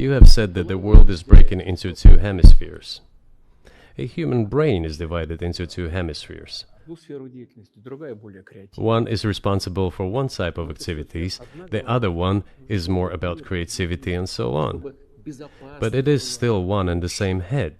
You have said that the world is breaking into two hemispheres. A human brain is divided into two hemispheres. One is responsible for one type of activities, the other one is more about creativity and so on. But it is still one and the same head.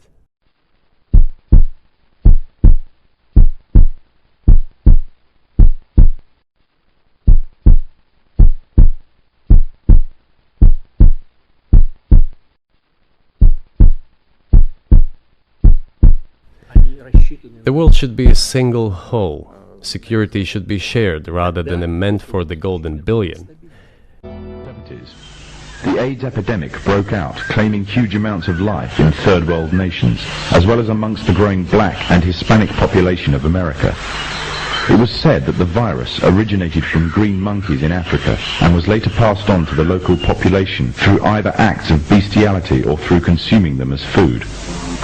The world should be a single whole. Security should be shared rather than meant for the golden billion. The AIDS epidemic broke out, claiming huge amounts of life in third world nations, as well as amongst the growing black and Hispanic population of America. It was said that the virus originated from green monkeys in Africa and was later passed on to the local population through either acts of bestiality or through consuming them as food.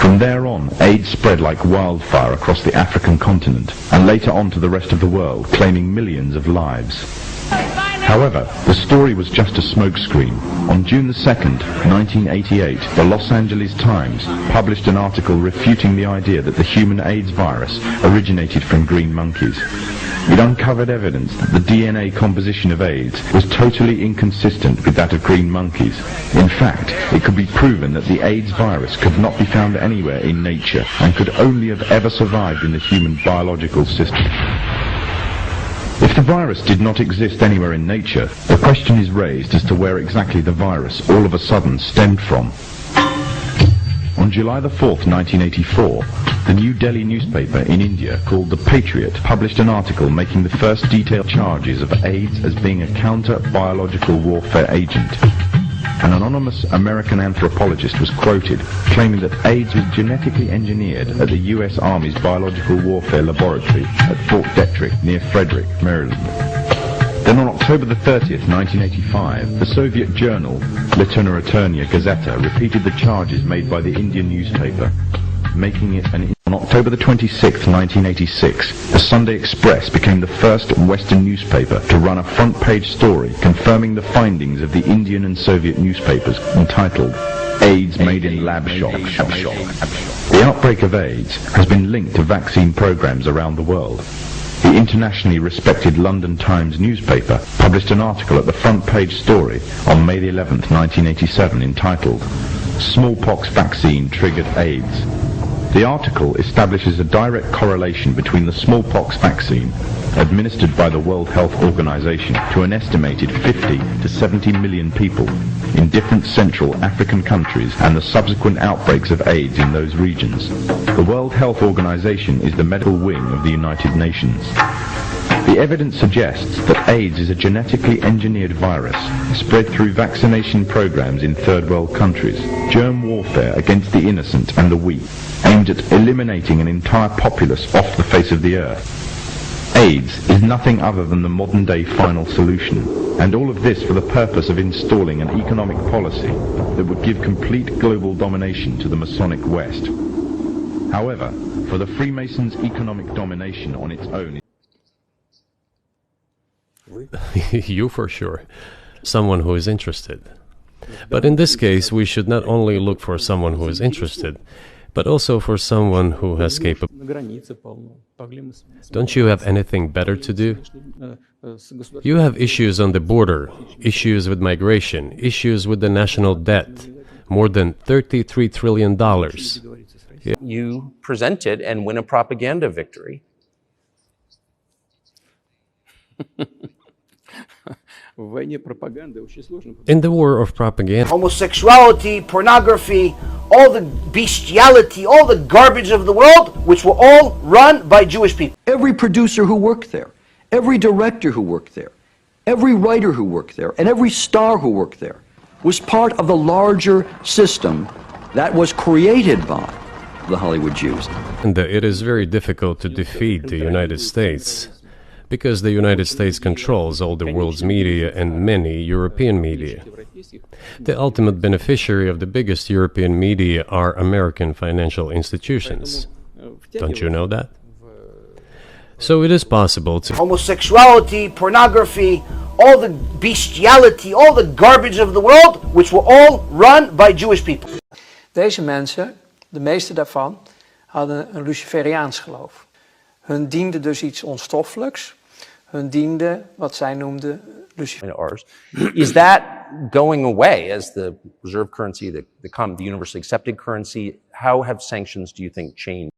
From there on, AIDS spread like wildfire across the African continent and later on to the rest of the world, claiming millions of lives. However, the story was just a smokescreen. On June the 2nd, 1988, the Los Angeles Times published an article refuting the idea that the human AIDS virus originated from green monkeys. It uncovered evidence that the DNA composition of AIDS was totally inconsistent with that of green monkeys. In fact, it could be proven that the AIDS virus could not be found anywhere in nature and could only have ever survived in the human biological system. If the virus did not exist anywhere in nature, the question is raised as to where exactly the virus all of a sudden stemmed from. On July the 4th, 1984, the New Delhi newspaper in India called The Patriot published an article making the first detailed charges of AIDS as being a counter-biological warfare agent. An anonymous American anthropologist was quoted claiming that AIDS was genetically engineered at the U.S. Army's Biological Warfare Laboratory at Fort Detrick near Frederick, Maryland. Then on October the 30th, 1985, the Soviet journal Literaturная Gazeta repeated the charges made by the Indian newspaper, making it on October the 26th, 1986, the Sunday Express became the first Western newspaper to run a front-page story confirming the findings of the Indian and Soviet newspapers entitled AIDS Made in Lab Shock. The outbreak of AIDS has been linked to vaccine programs around the world. The internationally respected London Times newspaper published an article at the front-page story on May the 11th, 1987 entitled Smallpox Vaccine Triggered AIDS. The article establishes a direct correlation between the smallpox vaccine administered by the World Health Organization to an estimated 50 to 70 million people in different Central African countries and the subsequent outbreaks of AIDS in those regions. The World Health Organization is the medical wing of the United Nations. The evidence suggests that AIDS is a genetically engineered virus spread through vaccination programs in third world countries, germ warfare against the innocent and the weak, aimed at eliminating an entire populace off the face of the earth. AIDS is nothing other than the modern-day final solution, and all of this for the purpose of installing an economic policy that would give complete global domination to the Masonic West. However, for the Freemasons' economic domination on its own... You for sure. Someone who is interested. But in this case, we should not only look for someone who is interested, but also for someone who has capability. Don't you have anything better to do? You have issues on the border, issues with migration, issues with the national debt, more than $33 trillion. You present it and win a propaganda victory. In the war of propaganda, homosexuality, pornography, all the bestiality, all the garbage of the world, which were all run by Jewish people. Every producer who worked there, every director who worked there, every writer who worked there, and every star who worked there was part of the larger system that was created by the Hollywood Jews. And it is very difficult to defeat the United States, because the United States controls all the world's media and many European media. The ultimate beneficiary of the biggest European media are American financial institutions. Don't you know that? So it is possible to... Homosexuality, pornography, all the bestiality, all the garbage of the world, which were all run by Jewish people. Deze mensen, de meeste daarvan, hadden een Luciferiaans geloof. Hun diende dus iets onstoffelijks. Hun diende wat zij noemden Ours. Is that going away as the reserve currency, the universally accepted currency? How have sanctions, do you think, changed?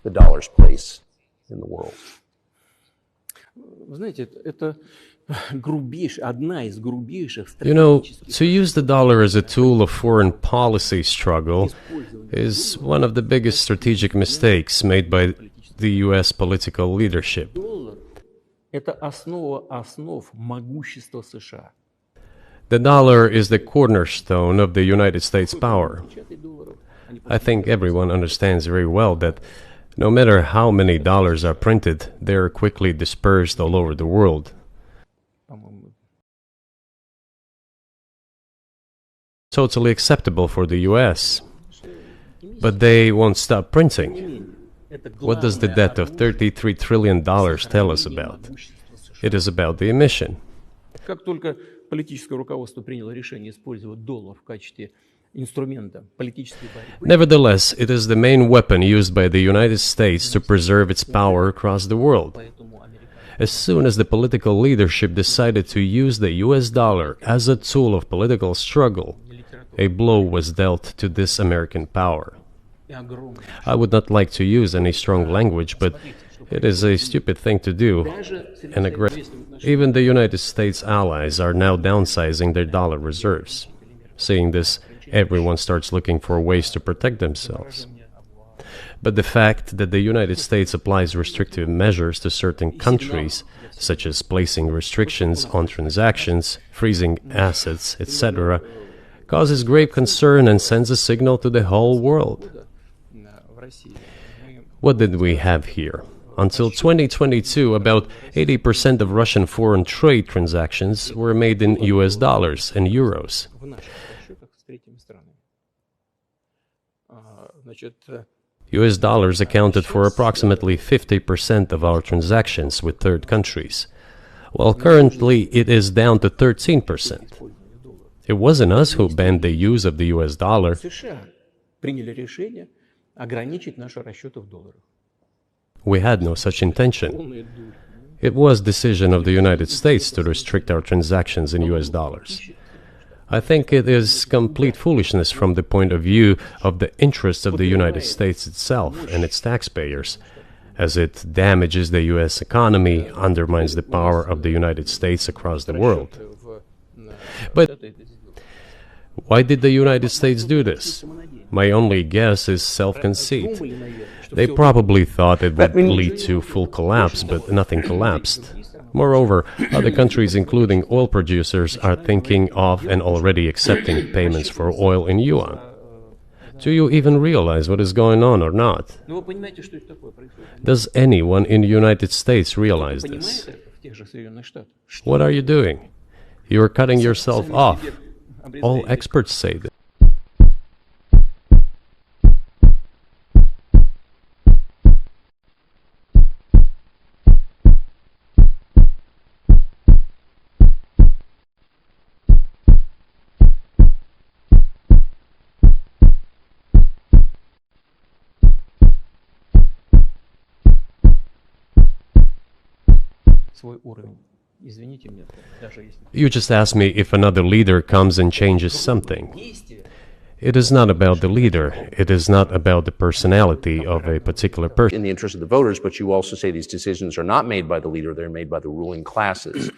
The dollar's place in the world. You know, to use the dollar as a tool of foreign policy struggle is one of the biggest strategic mistakes made by the US political leadership. The dollar is the cornerstone of the United States power. I think everyone understands very well that no matter how many dollars are printed, they are quickly dispersed all over the world. Totally acceptable for the US. But they won't stop printing. What does the debt of $33 trillion tell us about? It is about the emission. Nevertheless, it is the main weapon used by the United States to preserve its power across the world. As soon as the political leadership decided to use the US dollar as a tool of political struggle, a blow was dealt to this American power. I would not like to use any strong language, but it is a stupid thing to do, and even the United States allies are now downsizing their dollar reserves. Seeing this, everyone starts looking for ways to protect themselves. But the fact that the United States applies restrictive measures to certain countries, such as placing restrictions on transactions, freezing assets, etc., causes grave concern and sends a signal to the whole world. What did we have here? Until 2022, about 80% of Russian foreign trade transactions were made in US dollars and euros. US dollars accounted for approximately 50% of our transactions with third countries, while currently it is down to 13%. It wasn't us who banned the use of the US dollar. We had no such intention. It was decision of the United States to restrict our transactions in US dollars. I think it is complete foolishness from the point of view of the interests of the United States itself and its taxpayers, as it damages the US economy, undermines the power of the United States across the world. But why did the United States do this? My only guess is self-conceit. They probably thought it would lead to full collapse, but nothing collapsed. Moreover, other countries, including oil producers, are thinking of and already accepting payments for oil in yuan. Do you even realize what is going on or not? Does anyone in the United States realize this? What are you doing? You are cutting yourself off. All experts say this. You just asked me if another leader comes and changes something. It is not about the leader. It is not about the personality of a particular person. In the interest of the voters, but you also say these decisions are not made by the leader, they're made by the ruling classes.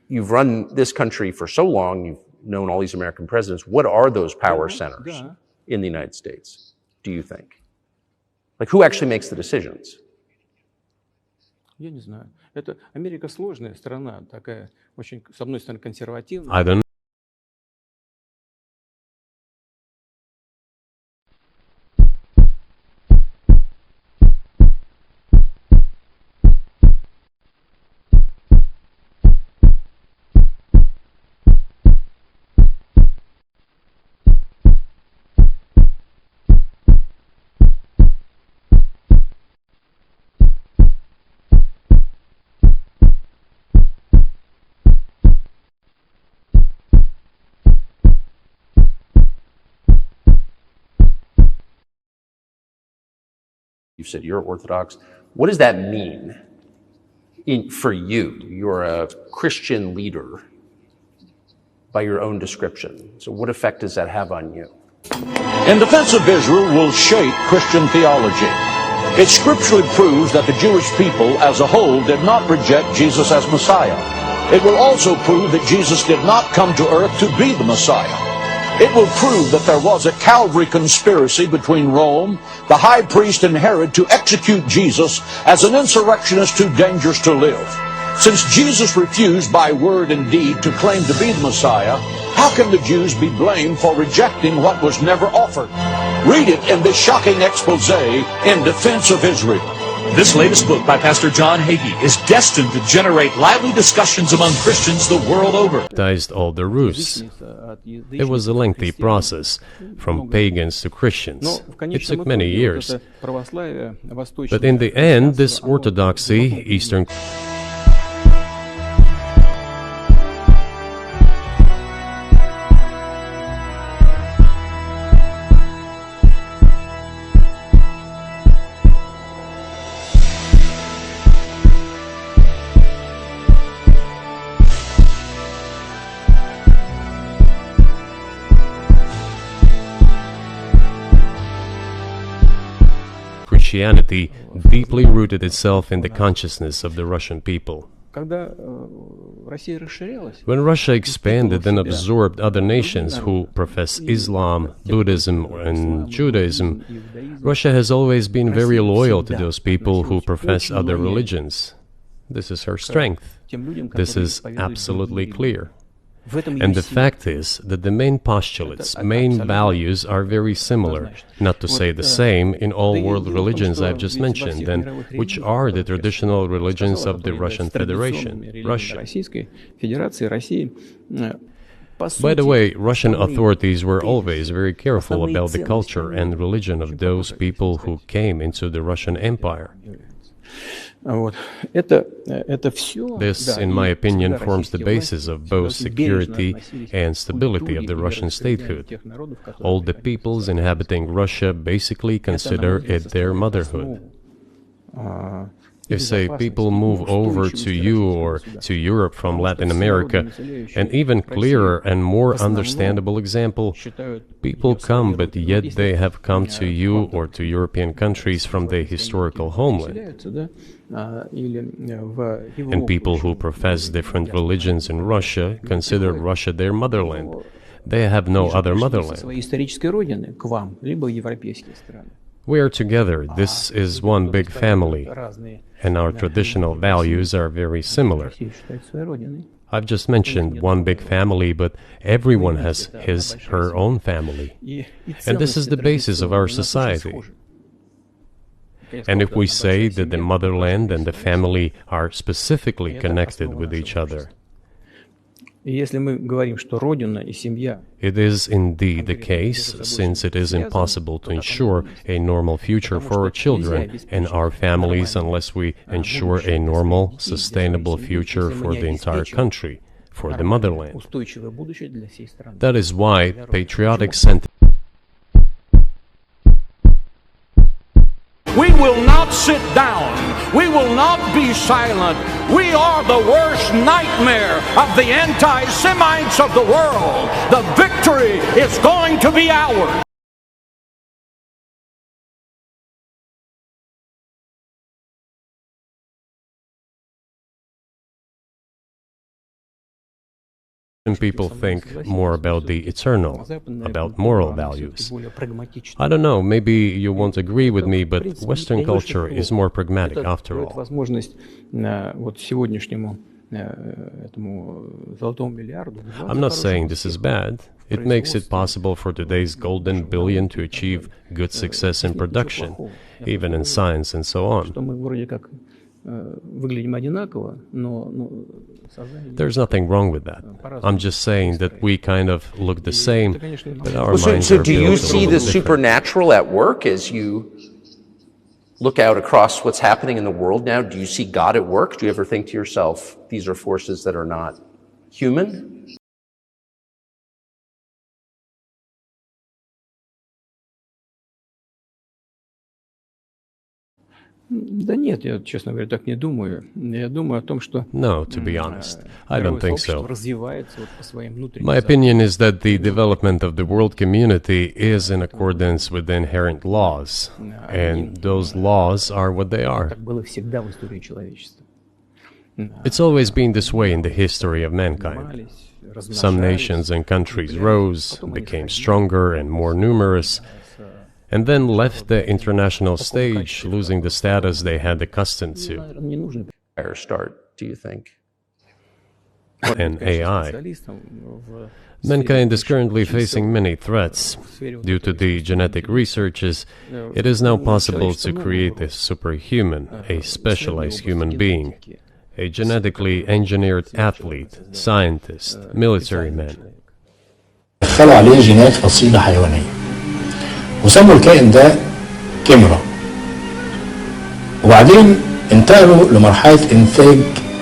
You've run this country for so long, you've known all these American presidents. What are those power centers in the United States, do you think? Like, who actually makes the decisions? Я не знаю. Это Америка сложная страна, такая очень, с одной стороны, консервативная. I don't know. You've said you're Orthodox. What does that mean for you? You're a Christian leader by your own description. So what effect does that have on you? In Defense of Israel will shape Christian theology. It scripturally proves that the Jewish people as a whole did not reject Jesus as Messiah. It will also prove that Jesus did not come to earth to be the Messiah. It will prove that there was a Calvary conspiracy between Rome, the high priest, and Herod to execute Jesus as an insurrectionist too dangerous to live. Since Jesus refused by word and deed to claim to be the Messiah, how can the Jews be blamed for rejecting what was never offered? Read it in this shocking expose in Defense of Israel. This latest book by Pastor John Hagee is destined to generate lively discussions among Christians the world over. Baptized all the Rus. It was a lengthy process, from pagans to Christians. It took many years. But in the end, this orthodoxy, Eastern Christianity deeply rooted itself in the consciousness of the Russian people. When Russia expanded and absorbed other nations who profess Islam, Buddhism, and Judaism, Russia has always been very loyal to those people who profess other religions. This is her strength. This is absolutely clear. And the fact is that the main postulates, main values are very similar, not to say the same, in all world religions I've just mentioned, and which are the traditional religions of the Russian Federation, Russia. By the way, Russian authorities were always very careful about the culture and religion of those people who came into the Russian Empire. This, in my opinion, forms the basis of both security and stability of the Russian statehood. All the peoples inhabiting Russia basically consider it their motherhood. If, say, people move over to you or to Europe from Latin America, an even clearer and more understandable example, people come, but yet they have come to you or to European countries from their historical homeland. And people who profess different religions in Russia consider Russia their motherland. They have no other motherland. We are together. This is one big family, and our traditional values are very similar. I've just mentioned one big family, but everyone has her own family. And this is the basis of our society. And if we say that the motherland and the family are specifically connected with each other, it is indeed the case, since it is impossible to ensure a normal future for our children and our families unless we ensure a normal, sustainable future for the entire country, for the motherland. That is why patriotic sentiment. We will not sit down. We will not be silent. We are the worst nightmare of the anti-Semites of the world. The victory is going to be ours. People think more about the eternal, about moral values. I don't know, maybe you won't agree with me, but Western culture is more pragmatic after all. I'm not saying this is bad. It makes it possible for today's golden billion to achieve good success in production, even in science and so on. There's nothing wrong with that. I'm just saying that we kind of look the same, but our minds so are do you built a see little the different. supernatural at work as you look out across what's happening in the world now? Do you see God at work? Do you ever think to yourself, these are forces that are not human? No, to be honest, I don't think so. My opinion is that the development of the world community is in accordance with the inherent laws, and those laws are what they are. It's always been this way in the history of mankind. Some nations and countries rose, became stronger and more numerous, and then left the international stage, losing the status they had accustomed to. Start, do you think? And AI. Mankind is currently facing many threats. Due to the genetic researches, it is now possible to create a superhuman, a specialized human being, a genetically engineered athlete, scientist, military man. دخلوا عليه جينات فصيلة حيوانية وسموا الكائن ده كاميرا، وبعدين انتقلوا لمرحلة إنتاج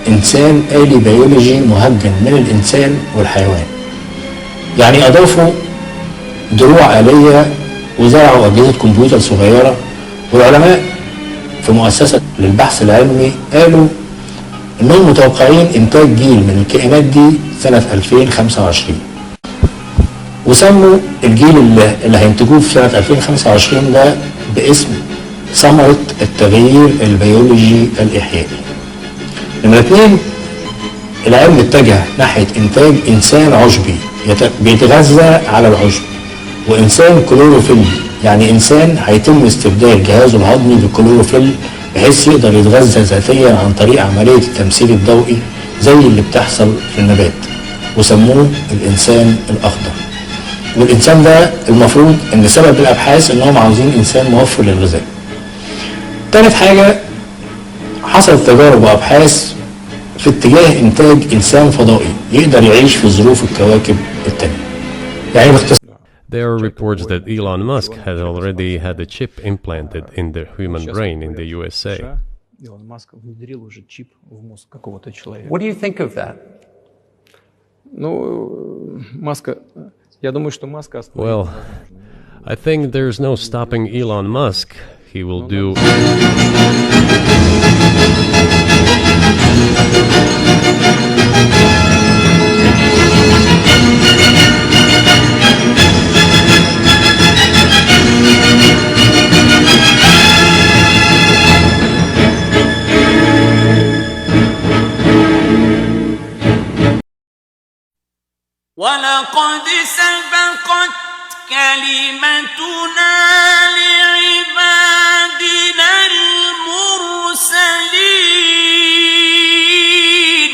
إنسان آلي بيولوجي مهجن من الإنسان والحيوان. يعني أضافوا دروع آلية وزرعوا أجهزة كمبيوتر صغيرة، والعلماء في مؤسسة للبحث العلمي قالوا إنهم متوقعين إنتاج جيل من الكائنات دي سنة 2025. وسموا الجيل اللي هينتجوه في سنة 2025 ده باسم ثمرة التغيير البيولوجي الإحيائي. نمرة 2، العلم اتجه ناحية إنتاج إنسان عشبي بيتغذى على العشب، وإنسان كلوروفيل، يعني إنسان هيتم استبدال جهازه الهضمي بالكلوروفيل بحيث يقدر يتغذى ذاتيا عن طريق عملية التمثيل الضوئي زي اللي بتحصل في النبات، وسموه الإنسان الأخضر. والإنسان ده المفروض إن سبب الأبحاث إنهم عاوزين إنسان موفر للغذاء. تالت حاجة، حصلت تجارب وأبحاث في اتجاه إنتاج إنسان فضائي يقدر يعيش في ظروف الكواكب التانية. يعني باختصار There are reports that Elon Musk has already had a chip implanted in the human brain in the USA. What do you think of that? Well, I think there's no stopping Elon Musk. He will do... ولقد سبقت كلمتنا لعبادنا المرسلين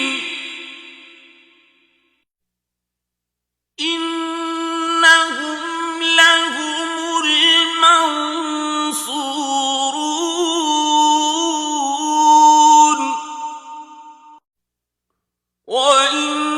إنهم لهم المنصورون وإن